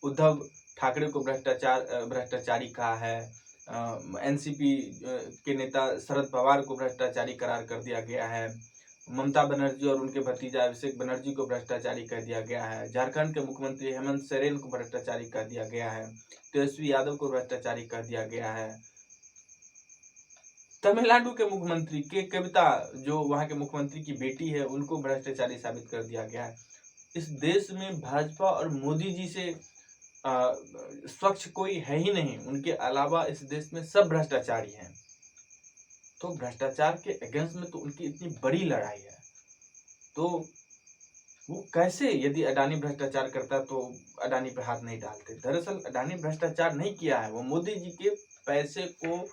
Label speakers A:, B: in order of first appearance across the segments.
A: उद्धव ठाकरे को भ्रष्टाचारी कहा है। एनसीपी के नेता शरद पवार को भ्रष्टाचारी करार कर दिया गया है। ममता बनर्जी और उनके भतीजा अभिषेक बनर्जी को भ्रष्टाचारी कह दिया गया है। झारखंड के मुख्यमंत्री हेमंत सोरेन को भ्रष्टाचारी कह दिया गया है। तेजस्वी यादव को भ्रष्टाचारी कह दिया गया है। तमिलनाडु के मुख्यमंत्री के कविता, जो वहां के मुख्यमंत्री की बेटी है, उनको भ्रष्टाचारी साबित कर दिया गया है। इस देश में भाजपा और मोदी जी से स्वच्छ कोई है ही नहीं। उनके अलावा इस देश में सब भ्रष्टाचारी हैं। तो भ्रष्टाचार के अगेंस्ट में तो उनकी इतनी बड़ी लड़ाई है, तो वो कैसे, यदि अडानी भ्रष्टाचार करता तो अडानी पे हाथ नहीं डालते। दरअसल अडानी भ्रष्टाचार नहीं किया है, वो मोदी जी के पैसे को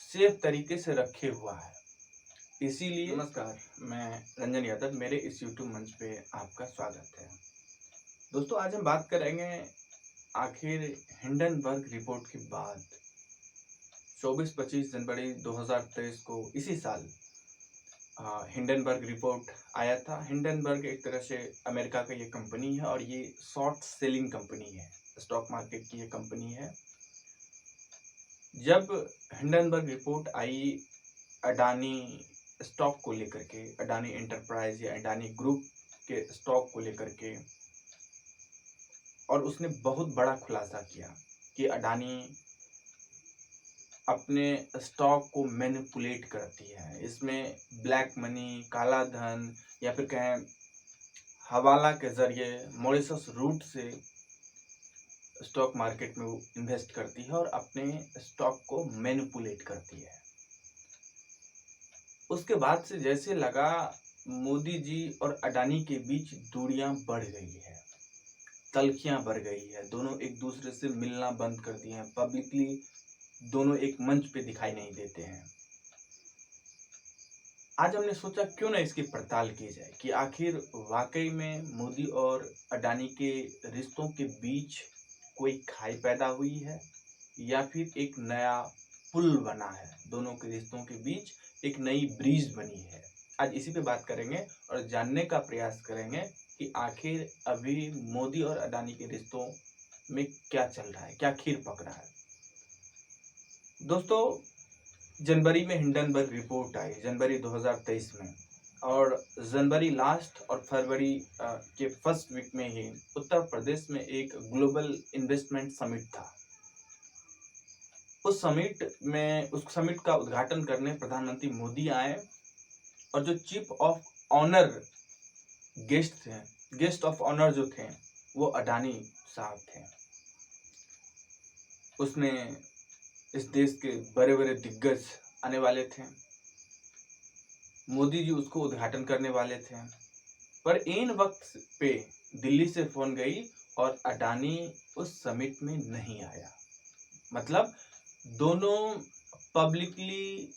A: सेफ तरीके से रखे हुआ है। इसीलिए नमस्कार, मैं रंजन यादव, मेरे इस YouTube मंच पे आपका स्वागत है। दोस्तों, आज हम बात करेंगे आखिर हिंडनबर्ग रिपोर्ट के बाद 24-25 जनवरी 2023 को इसी साल हिंडनबर्ग रिपोर्ट आया था। हिंडनबर्ग एक तरह से अमेरिका का ये कंपनी है और ये शॉर्ट सेलिंग कंपनी है, स्टॉक मार्केट की ये कंपनी है। जब हिंडनबर्ग रिपोर्ट आई अडानी स्टॉक को लेकर के, अडानी एंटरप्राइज या अडानी ग्रुप के स्टॉक को लेकर के, और उसने बहुत बड़ा खुलासा किया कि अडानी अपने स्टॉक को मैनिपुलेट करती है। इसमें ब्लैक मनी, काला धन, या फिर कहें हवाला के जरिए मॉरिशस रूट से स्टॉक मार्केट में वो इन्वेस्ट करती है और अपने स्टॉक को मैनिपुलेट करती है। उसके बाद से जैसे लगा मोदी जी और अडानी के बीच दूरियां बढ़ गई है, तल्खियां बढ़ गई है। दोनों एक दूसरे से मिलना बंद कर दिए हैं, पब्लिकली दोनों एक मंच पे दिखाई नहीं देते हैं। आज हमने सोचा क्यों ना इसकी पड़ताल की जाए कि आखिर वाकई में मोदी और अडानी के रिश्तों के बीच कोई खाई पैदा हुई है या फिर एक नया पुल बना है, दोनों के रिश्तों के बीच एक नई ब्रिज बनी है। आज इसी पे बात करेंगे और जानने का प्रयास करेंगे कि आखिर अभी मोदी और अडानी के रिश्तों में क्या चल रहा है, क्या खीर पक रहा है। दोस्तों, जनवरी में हिंडनबर्ग रिपोर्ट आई, जनवरी 2023 में, और जनवरी लास्ट और फरवरी के फर्स्ट वीक में ही उत्तर प्रदेश में एक ग्लोबल इन्वेस्टमेंट समिट था। उस समिट का उद्घाटन करने प्रधानमंत्री मोदी आए और जो chief of honour guest of honour जो थे वो अडानी साहब थे। उसमें इस देश के बड़े बड़े दिग्गज आने वाले थे, मोदी जी उसको उद्घाटन करने वाले थे। पर इन वक्त पे दिल्ली से फोन गई और अडानी उस समिट में नहीं आया। मतलब दोनों पब्लिकली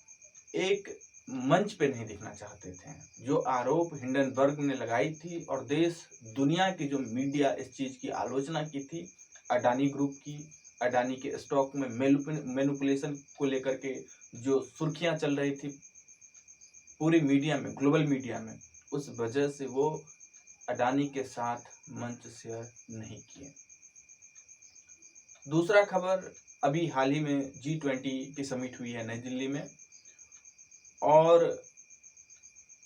A: एक मंच पे नहीं दिखना चाहते थे। जो आरोप हिंडनबर्ग ने लगाई थी और देश दुनिया की जो मीडिया इस चीज की आलोचना की थी, अडानी ग्रुप की, अडानी के स्टॉक में मैनिपुलेशन को लेकर के जो सुर्खियां चल रही थी पूरी मीडिया में, ग्लोबल मीडिया में, उस वजह से वो अडानी के साथ मंच शेयर नहीं किए। दूसरा खबर, अभी हाल ही में G20 की समिट हुई है नई दिल्ली में, और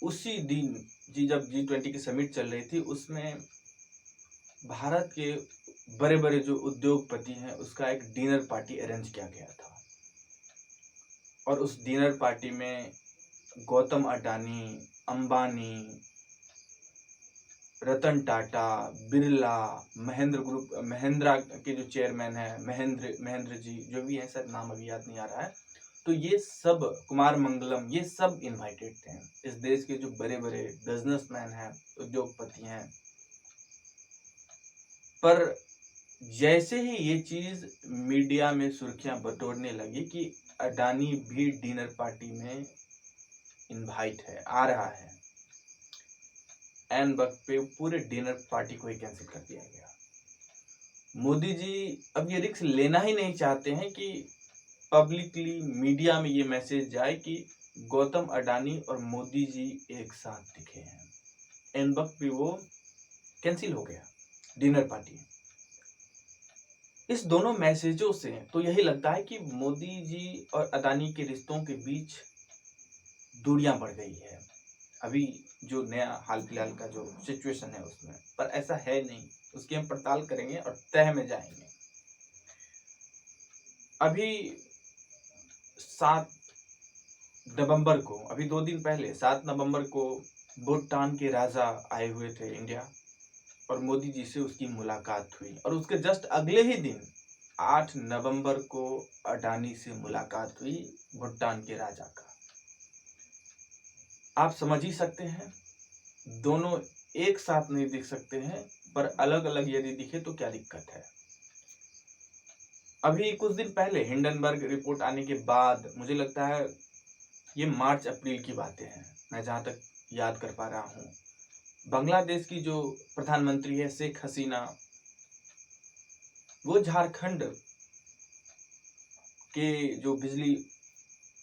A: उसी दिन जब G20 की समिट चल रही थी उसमें भारत के बड़े बड़े जो उद्योगपति हैं उसका एक डिनर पार्टी अरेंज किया गया था। और उस डिनर पार्टी में गौतम अडानी, अंबानी, रतन टाटा, बिरला, महिंद्रा के जो चेयरमैन है महेंद्र जी, जो भी है, सर नाम अभी याद नहीं आ रहा है, तो ये सब, कुमार मंगलम, ये सब इनवाइटेड थे। इस देश के जो बड़े बड़े बिजनेसमैन हैं, उद्योगपति हैं। पर जैसे ही ये चीज मीडिया में सुर्खियां बटोरने लगी कि अडानी भी डिनर पार्टी में इनवाइट है, आ रहा है, एन वक्त पे पूरे डिनर पार्टी को ही कैंसिल कर दिया गया। मोदी जी अब ये रिस्क लेना ही नहीं चाहते हैं कि पब्लिकली मीडिया में ये मैसेज जाए कि गौतम अडानी और मोदी जी एक साथ दिखे हैं। एन वक्त भी वो कैंसिल हो गया डिनर पार्टी। इस दोनों मैसेजों से तो यही लगता है कि मोदी जी और अदानी के रिश्तों के बीच दूरियां बढ़ गई है। अभी जो नया हाल फिलहाल का जो सिचुएशन है उसमें, पर ऐसा है नहीं। उसकी हम पड़ताल करेंगे और तह में जाएंगे। अभी 7 नवंबर को, अभी 2 दिन पहले 7 नवंबर को भूटान के राजा आए हुए थे इंडिया, और मोदी जी से उसकी मुलाकात हुई। और उसके जस्ट अगले ही दिन 8 नवंबर को अडानी से मुलाकात हुई, भूटान के राजा का। आप समझ ही सकते हैं, दोनों एक साथ नहीं दिख सकते हैं, पर अलग अलग यदि दिखे तो क्या दिक्कत है। अभी कुछ दिन पहले हिंडनबर्ग रिपोर्ट आने के बाद, मुझे लगता है ये मार्च अप्रैल की बातें हैं, मैं जहां तक याद कर पा रहा हूं, बांग्लादेश की जो प्रधानमंत्री है शेख हसीना, वो झारखंड के जो बिजली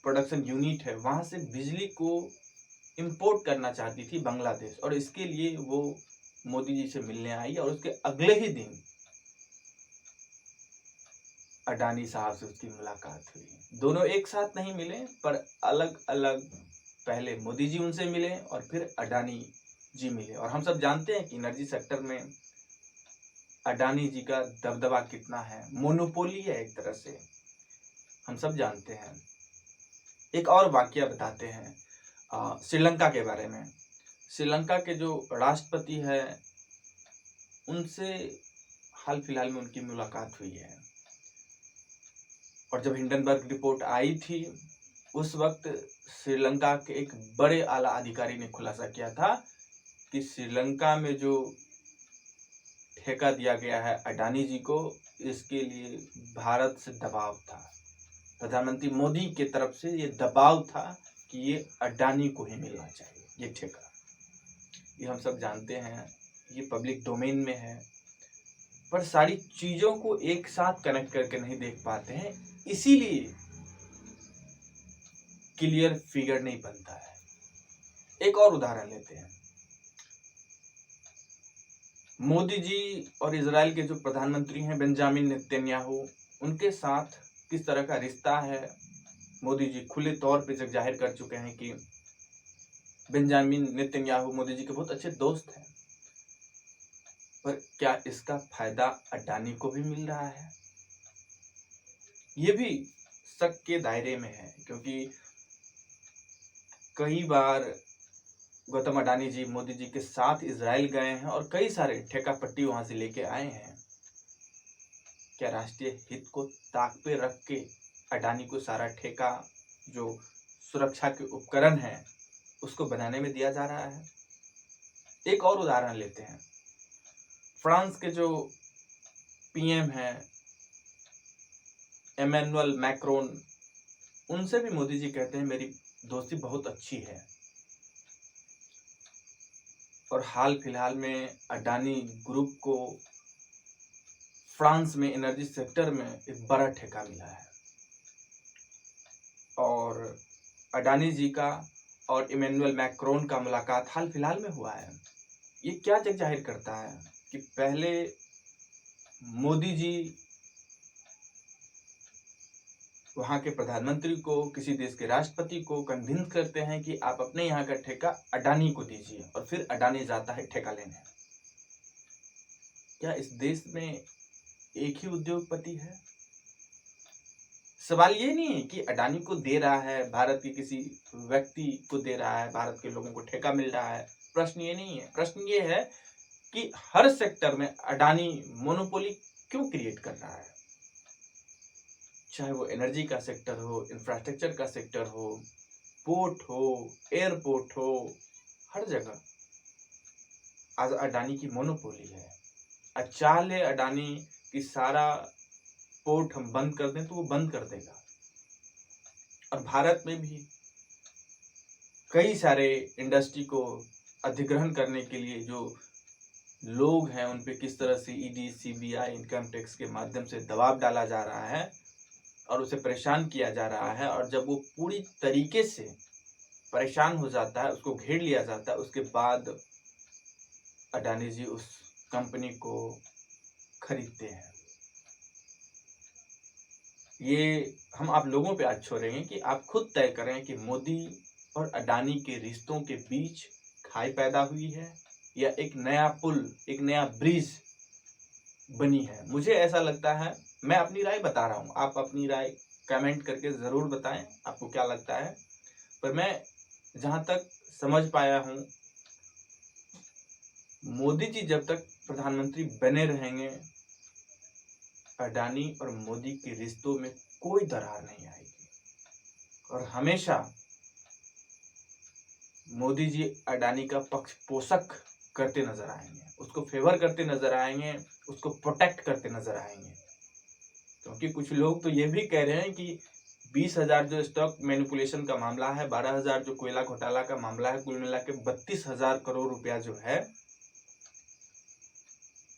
A: प्रोडक्शन यूनिट है वहां से बिजली को इंपोर्ट करना चाहती थी बांग्लादेश, और इसके लिए वो मोदी जी से मिलने आई। और उसके अगले ही दिन अडानी साहब से उसकी मुलाकात हुई। दोनों एक साथ नहीं मिले, पर अलग अलग, पहले मोदी जी उनसे मिले और फिर अडानी जी मिले। और हम सब जानते हैं कि एनर्जी सेक्टर में अडानी जी का दबदबा कितना है, मोनोपोली है एक तरह से, हम सब जानते हैं। एक और वाकया बताते हैं श्रीलंका के बारे में। श्रीलंका के जो राष्ट्रपति है, उनसे हाल फिलहाल में उनकी मुलाकात हुई है। और जब हिंडनबर्ग रिपोर्ट आई थी, उस वक्त श्रीलंका के एक बड़े आला अधिकारी ने खुलासा किया था कि श्रीलंका में जो ठेका दिया गया है अडानी जी को, इसके लिए भारत से दबाव था। प्रधानमंत्री मोदी की तरफ से ये दबाव था कि ये अडानी को ही मिलना चाहिए ये ठेका। ये हम सब जानते हैं, ये पब्लिक डोमेन में है, पर सारी चीजों को एक साथ कनेक्ट करके नहीं देख पाते हैं, इसीलिए क्लियर फिगर नहीं बनता है। एक और उदाहरण लेते हैं, मोदी जी और इजराइल के जो प्रधानमंत्री हैं बेंजामिन नेतन्याहू, उनके साथ किस तरह का रिश्ता है। मोदी जी खुले तौर पे जब जाहिर कर चुके हैं कि बेंजामिन नेतन्याहू मोदी जी के बहुत अच्छे दोस्त हैं, पर क्या इसका फायदा अडानी को भी मिल रहा है? ये भी शक के दायरे में है, क्योंकि कई बार गौतम अडानी जी मोदी जी के साथ इजराइल गए हैं और कई सारे ठेका पट्टी वहां से लेके आए हैं। क्या राष्ट्रीय हित को ताक पे रख के अडानी को सारा ठेका, जो सुरक्षा के उपकरण हैं, उसको बनाने में दिया जा रहा है? एक और उदाहरण लेते हैं, फ्रांस के जो पीएम हैं एमेनुअल मैक्रोन, उनसे भी मोदी जी कहते हैं मेरी दोस्ती बहुत अच्छी है। और हाल फिलहाल में अडानी ग्रुप को फ्रांस में एनर्जी सेक्टर में एक बड़ा ठेका मिला है। और अडानी जी का और इमैनुअल मैक्रोन का मुलाकात हाल फिलहाल में हुआ है। ये क्या जग जाहिर करता है कि पहले मोदी जी वहां के प्रधानमंत्री को, किसी देश के राष्ट्रपति को कन्विंस करते हैं कि आप अपने यहाँ का ठेका अडानी को दीजिए, और फिर अडानी जाता है ठेका लेने। क्या इस देश में एक ही उद्योगपति है? सवाल ये नहीं है कि अडानी को दे रहा है, भारत के किसी व्यक्ति को दे रहा है, भारत के लोगों को ठेका मिल रहा है। प्रश्न ये नहीं है, प्रश्न ये है कि हर सेक्टर में अडानी मोनोपोली क्यों क्रिएट कर रहा है? चाहे वो एनर्जी का सेक्टर हो, इंफ्रास्ट्रक्चर का सेक्टर हो, पोर्ट हो, एयरपोर्ट हो, हर जगह आज अडानी की मोनोपोली है। चाहे अडानी की सारा पोर्ट हम बंद कर दें तो वो बंद कर देगा। और भारत में भी कई सारे इंडस्ट्री को अधिग्रहण करने के लिए जो लोग हैं, उन पे किस तरह से ईडी, सीबीआई, इनकम टैक्स के माध्यम से दबाव डाला जा रहा है और उसे परेशान किया जा रहा है। और जब वो पूरी तरीके से परेशान हो जाता है, उसको घेर लिया जाता है, उसके बाद अडानी जी उस कंपनी को खरीदते हैं। ये हम आप लोगों पे आज छोड़ेंगे कि आप खुद तय करें कि मोदी और अडानी के रिश्तों के बीच खाई पैदा हुई है या एक नया पुल, एक नया ब्रिज बनी है। मुझे ऐसा लगता है, मैं अपनी राय बता रहा हूँ, आप अपनी राय कमेंट करके ज़रूर बताएं आपको क्या लगता है। पर मैं जहाँ तक समझ पाया हूँ, मोदी जी जब तक प्रधानमंत्री बने रहेंगे, अडानी और मोदी के रिश्तों में कोई दरार नहीं आएगी और हमेशा मोदी जी अडानी का पक्ष पोषक करते नजर आएंगे, उसको फेवर करते नजर आएंगे, उसको प्रोटेक्ट करते नजर आएंगे। क्योंकि कुछ लोग तो ये भी कह रहे हैं कि 20,000 जो स्टॉक मैनिपुलेशन का मामला है, 12,000 जो कोयला घोटाला का मामला है, कुल मिला के 32,000 करोड़ रुपया जो है,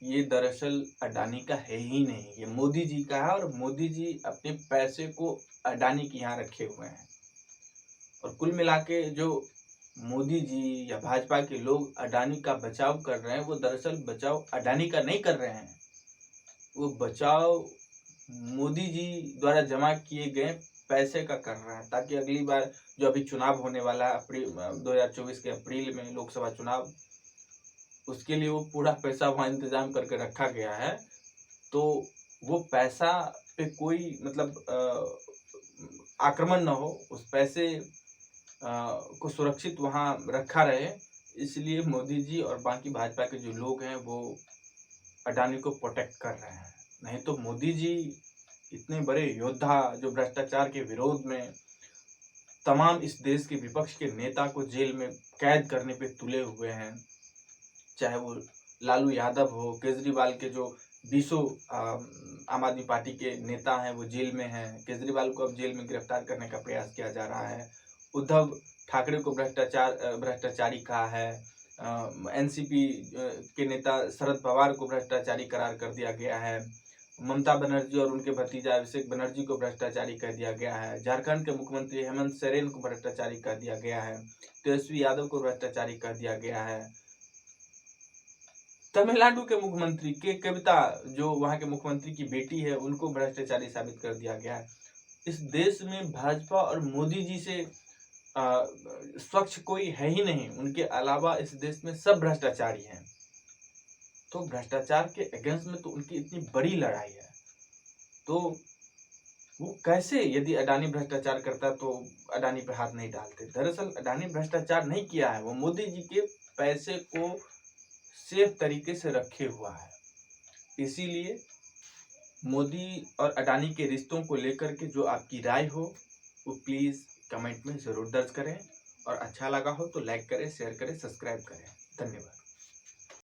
A: ये दरअसल अडानी का है ही नहीं, ये मोदी जी का है और मोदी जी अपने पैसे को अडानी के यहाँ रखे हुए हैं। और कुल मिला के जो मोदी जी या भाजपा के लोग अडानी का बचाव कर रहे हैं, वो दरअसल बचाव अडानी का नहीं कर रहे हैं, वो बचाव मोदी जी द्वारा जमा किए गए पैसे का कर रहे हैं, ताकि अगली बार जो अभी चुनाव होने वाला है, अप्रैल 2024 के अप्रैल में लोकसभा चुनाव, उसके लिए वो पूरा पैसा वहाँ इंतजाम करके रखा गया है। तो वो पैसा पे कोई मतलब आक्रमण न हो, उस पैसे को सुरक्षित वहाँ रखा रहे, इसलिए मोदी जी और बाकी भाजपा के जो लोग हैं वो अडानी को प्रोटेक्ट कर रहे हैं। नहीं तो मोदी जी इतने बड़े योद्धा जो भ्रष्टाचार के विरोध में तमाम इस देश के विपक्ष के नेता को जेल में कैद करने पे तुले हुए हैं, चाहे वो लालू यादव हो, केजरीवाल के जो 20 आम आदमी पार्टी के नेता हैं वो जेल में हैं, केजरीवाल को अब जेल में गिरफ्तार करने का प्रयास किया जा रहा है, उद्धव ठाकरे को भ्रष्टाचारी कहा है, एनसीपी के नेता शरद पवार को भ्रष्टाचारी करार कर दिया गया है, ममता बनर्जी और उनके भतीजा अभिषेक बनर्जी को भ्रष्टाचारी कर दिया गया है, झारखंड के मुख्यमंत्री हेमंत सोरेन को भ्रष्टाचारी कर दिया गया है, तेजस्वी यादव को भ्रष्टाचारी कर दिया गया है, तमिलनाडु के मुख्यमंत्री के कविता जो वहां के मुख्यमंत्री की बेटी है उनको भ्रष्टाचारी साबित कर दिया गया है। इस देश में भाजपा और मोदी जी से स्वच्छ कोई है ही नहीं, उनके अलावा इस देश में सब भ्रष्टाचारी हैं। तो भ्रष्टाचार के अगेंस्ट में तो उनकी इतनी बड़ी लड़ाई है, तो वो कैसे, यदि अडानी भ्रष्टाचार करता तो अडानी पे हाथ नहीं डालते। दरअसल अडानी भ्रष्टाचार नहीं किया है, वो मोदी जी के पैसे को सेफ तरीके से रखे हुआ है। इसीलिए मोदी और अडानी के रिश्तों को लेकर के जो आपकी राय हो वो प्लीज़ कमेंट में ज़रूर दर्ज करें और अच्छा लगा हो तो लाइक करें, शेयर करें, सब्सक्राइब करें। धन्यवाद।